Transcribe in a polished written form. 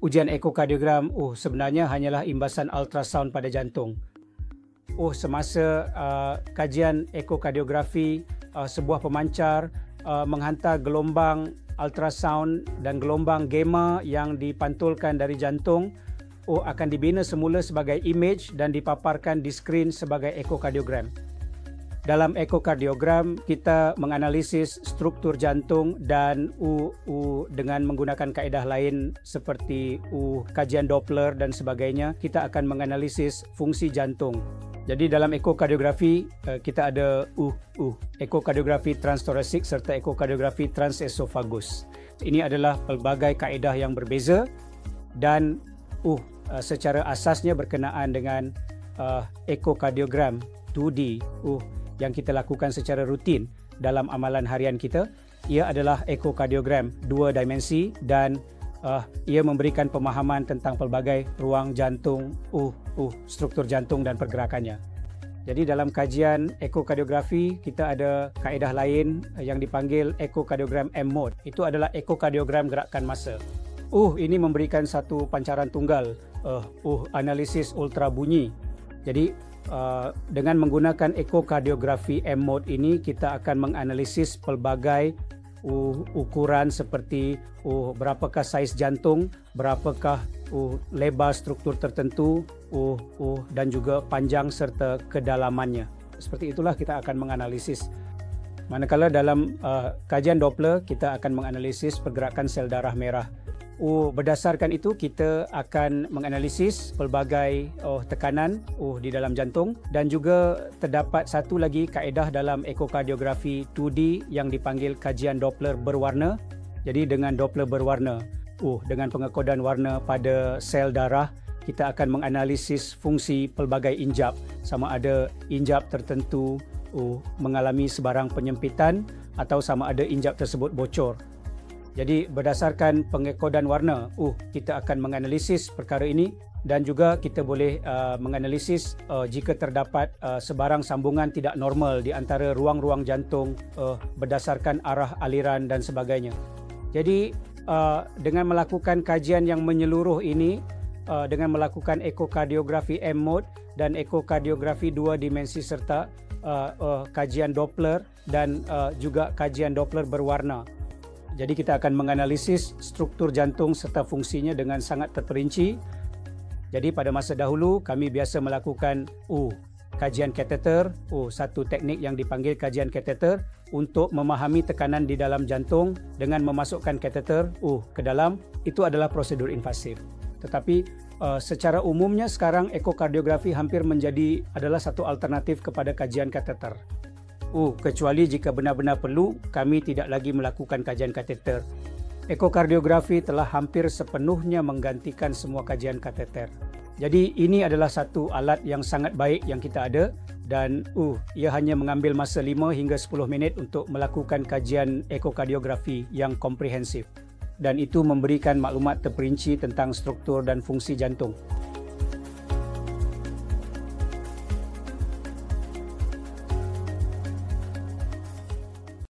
Ujian ekokardiogram sebenarnya hanyalah imbasan ultrasound pada jantung. Semasa kajian ekokardiografi, sebuah pemancar menghantar gelombang ultrasound dan gelombang gamma yang dipantulkan dari jantung akan dibina semula sebagai image dan dipaparkan di skrin sebagai ekokardiogram. Dalam ekokardiogram, kita menganalisis struktur jantung dan dengan menggunakan kaedah lain seperti kajian Doppler dan sebagainya, kita akan menganalisis fungsi jantung. Jadi dalam ekokardiografi, kita ada ekokardiografi transthoracic serta ekokardiografi transesofagus. Ini adalah pelbagai kaedah yang berbeza dan secara asasnya berkenaan dengan ekokardiogram 2D yang kita lakukan secara rutin dalam amalan harian kita. Ia adalah ekokardiogram 2 dimensi dan ia memberikan pemahaman tentang pelbagai ruang jantung, struktur jantung dan pergerakannya. Jadi dalam kajian ekokardiografi, kita ada kaedah lain yang dipanggil ekokardiogram M-mode. Itu adalah ekokardiogram gerakan massa. Ini memberikan satu pancaran tunggal, analisis ultra bunyi. Jadi dengan menggunakan ekokardiografi M-mode ini, kita akan menganalisis pelbagai ukuran seperti berapakah saiz jantung, berapakah lebar struktur tertentu, dan juga panjang serta kedalamannya. Seperti itulah kita akan menganalisis. Manakala dalam kajian Doppler, kita akan menganalisis pergerakan sel darah merah. Berdasarkan itu, kita akan menganalisis pelbagai tekanan di dalam jantung, dan juga terdapat satu lagi kaedah dalam ekokardiografi 2D yang dipanggil kajian Doppler berwarna. Jadi dengan Doppler berwarna, dengan pengekodan warna pada sel darah, kita akan menganalisis fungsi pelbagai injap, sama ada injap tertentu mengalami sebarang penyempitan atau sama ada injap tersebut bocor. Jadi berdasarkan pengekodan warna, kita akan menganalisis perkara ini, dan juga kita boleh menganalisis jika terdapat sebarang sambungan tidak normal di antara ruang-ruang jantung berdasarkan arah aliran dan sebagainya. Jadi dengan melakukan kajian yang menyeluruh ini, dengan melakukan ekokardiografi M-mode dan ekokardiografi 2 dimensi serta kajian Doppler dan juga kajian Doppler berwarna. Jadi kita akan menganalisis struktur jantung serta fungsinya dengan sangat terperinci. Jadi pada masa dahulu kami biasa melakukan kajian kateter, satu teknik yang dipanggil kajian kateter untuk memahami tekanan di dalam jantung dengan memasukkan kateter ke dalam. Itu adalah prosedur invasif. Tetapi secara umumnya sekarang ekokardiografi hampir adalah satu alternatif kepada kajian kateter. Kecuali jika benar-benar perlu, kami tidak lagi melakukan kajian kateter. Ekokardiografi telah hampir sepenuhnya menggantikan semua kajian kateter. Jadi ini adalah satu alat yang sangat baik yang kita ada, dan ia hanya mengambil masa 5 hingga 10 minit untuk melakukan kajian ekokardiografi yang komprehensif. Dan itu memberikan maklumat terperinci tentang struktur dan fungsi jantung.